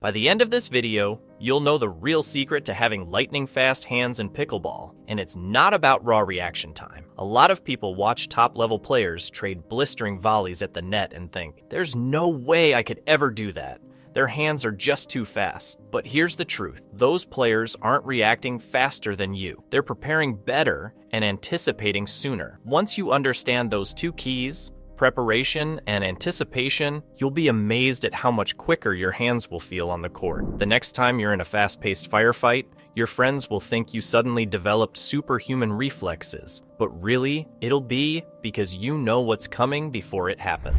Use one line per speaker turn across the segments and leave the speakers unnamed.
By the end of this video, you'll know the real secret to having lightning-fast hands in pickleball, and it's not about raw reaction time. A lot of people watch top-level players trade blistering volleys at the net and think, there's no way I could ever do that. Their hands are just too fast. But here's the truth. Those players aren't reacting faster than you. They're preparing better and anticipating sooner. Once you understand those two keys, preparation and anticipation, you'll be amazed at how much quicker your hands will feel on the court. The next time you're in a fast-paced firefight, your friends will think you suddenly developed superhuman reflexes. But really, it'll be because you know what's coming before it happens.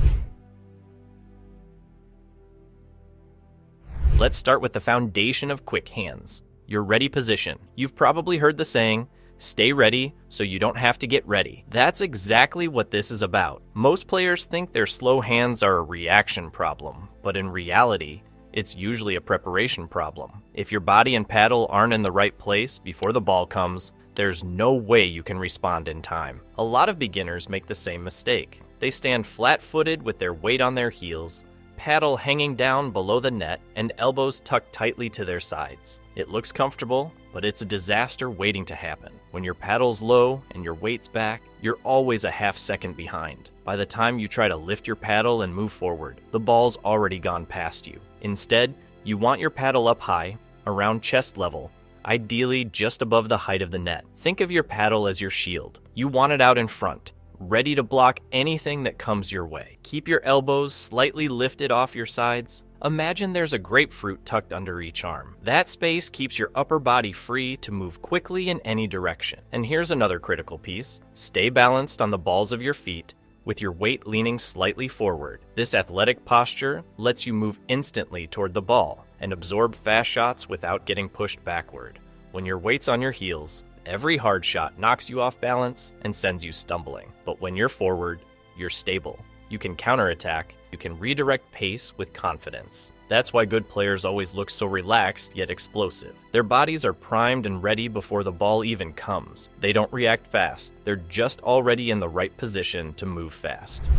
Let's start with the foundation of quick hands, your ready position. You've probably heard the saying, stay ready so you don't have to get ready. That's exactly what this is about. Most players think their slow hands are a reaction problem, but in reality, it's usually a preparation problem. If your body and paddle aren't in the right place before the ball comes, there's no way you can respond in time. A lot of beginners make the same mistake. They stand flat-footed with their weight on their heels, paddle hanging down below the net, and elbows tucked tightly to their sides. It looks comfortable, but it's a disaster waiting to happen. When your paddle's low and your weight's back, you're always a half second behind. By the time you try to lift your paddle and move forward, the ball's already gone past you. Instead, you want your paddle up high, around chest level, ideally just above the height of the net. Think of your paddle as your shield. You want it out in front, ready to block anything that comes your way. Keep your elbows slightly lifted off your sides. Imagine there's a grapefruit tucked under each arm. That space keeps your upper body free to move quickly in any direction. And here's another critical piece. Stay balanced on the balls of your feet with your weight leaning slightly forward. This athletic posture lets you move instantly toward the ball and absorb fast shots without getting pushed backward. When your weight's on your heels, every hard shot knocks you off balance and sends you stumbling. But when you're forward, you're stable. You can counterattack. You can redirect pace with confidence. That's why good players always look so relaxed yet explosive. Their bodies are primed and ready before the ball even comes. They don't react fast. They're just already in the right position to move fast.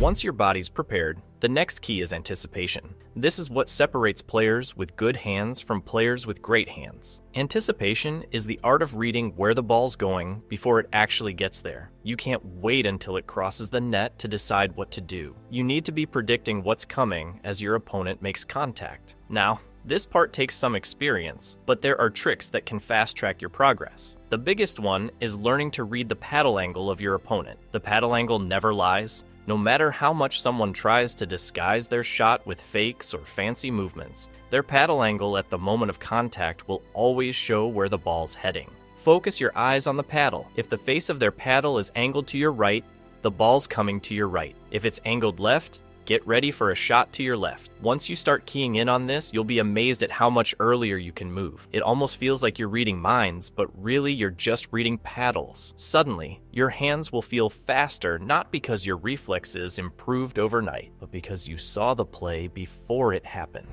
Once your body's prepared, the next key is anticipation. This is what separates players with good hands from players with great hands. Anticipation is the art of reading where the ball's going before it actually gets there. You can't wait until it crosses the net to decide what to do. You need to be predicting what's coming as your opponent makes contact. Now, this part takes some experience, but there are tricks that can fast-track your progress. The biggest one is learning to read the paddle angle of your opponent. The paddle angle never lies. No matter how much someone tries to disguise their shot with fakes or fancy movements, their paddle angle at the moment of contact will always show where the ball's heading. Focus your eyes on the paddle. If the face of their paddle is angled to your right, the ball's coming to your right. If it's angled left, get ready for a shot to your left. Once you start keying in on this, you'll be amazed at how much earlier you can move. It almost feels like you're reading minds, but really you're just reading paddles. Suddenly, your hands will feel faster, not because your reflexes improved overnight, but because you saw the play before it happened.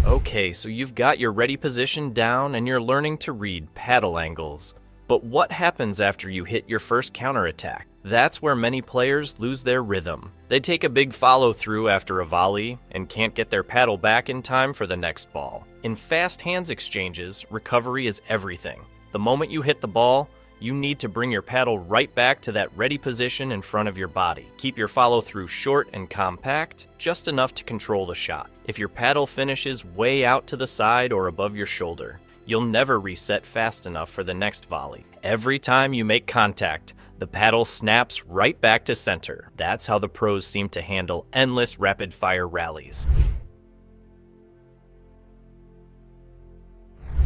Okay, so you've got your ready position down and you're learning to read paddle angles. But what happens after you hit your first counterattack? That's where many players lose their rhythm. They take a big follow-through after a volley and can't get their paddle back in time for the next ball. In fast hands exchanges, recovery is everything. The moment you hit the ball, you need to bring your paddle right back to that ready position in front of your body. Keep your follow-through short and compact, just enough to control the shot. If your paddle finishes way out to the side or above your shoulder, you'll never reset fast enough for the next volley. Every time you make contact, the paddle snaps right back to center. That's how the pros seem to handle endless rapid-fire rallies.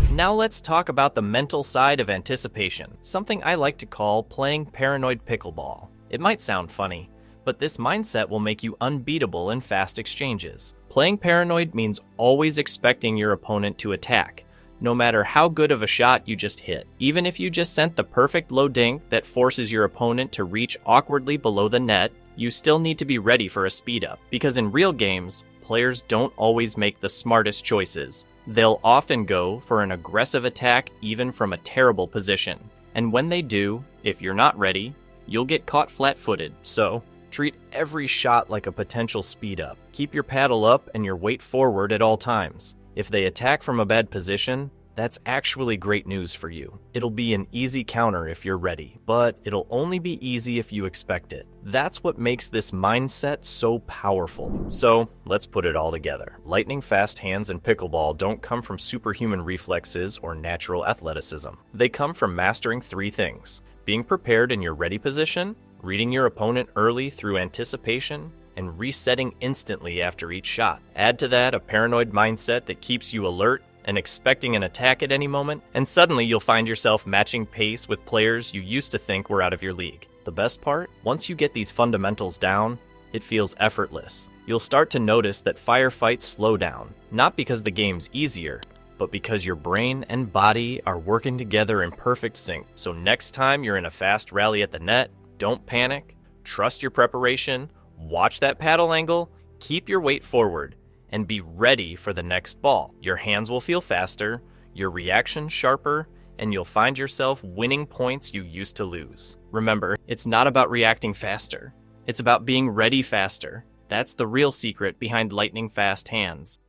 Now let's talk about the mental side of anticipation, something I like to call playing paranoid pickleball. It might sound funny, but this mindset will make you unbeatable in fast exchanges. Playing paranoid means always expecting your opponent to attack, no matter how good of a shot you just hit. Even if you just sent the perfect low dink that forces your opponent to reach awkwardly below the net, you still need to be ready for a speed up. Because in real games, players don't always make the smartest choices. They'll often go for an aggressive attack even from a terrible position. And when they do, if you're not ready, you'll get caught flat-footed. So, treat every shot like a potential speed up. Keep your paddle up and your weight forward at all times. If they attack from a bad position, that's actually great news for you. It'll be an easy counter if you're ready, but it'll only be easy if you expect it. That's what makes this mindset so powerful. So, let's put it all together. Lightning-fast hands in pickleball don't come from superhuman reflexes or natural athleticism. They come from mastering 3 things: being prepared in your ready position, reading your opponent early through anticipation, and resetting instantly after each shot. Add to that a paranoid mindset that keeps you alert and expecting an attack at any moment, and suddenly you'll find yourself matching pace with players you used to think were out of your league. The best part? Once you get these fundamentals down, it feels effortless. You'll start to notice that firefights slow down, not because the game's easier, but because your brain and body are working together in perfect sync. So next time you're in a fast rally at the net, don't panic, trust your preparation, watch that paddle angle, keep your weight forward, and be ready for the next ball. Your hands will feel faster, your reaction sharper, and you'll find yourself winning points you used to lose. Remember, it's not about reacting faster. It's about being ready faster. That's the real secret behind lightning fast hands.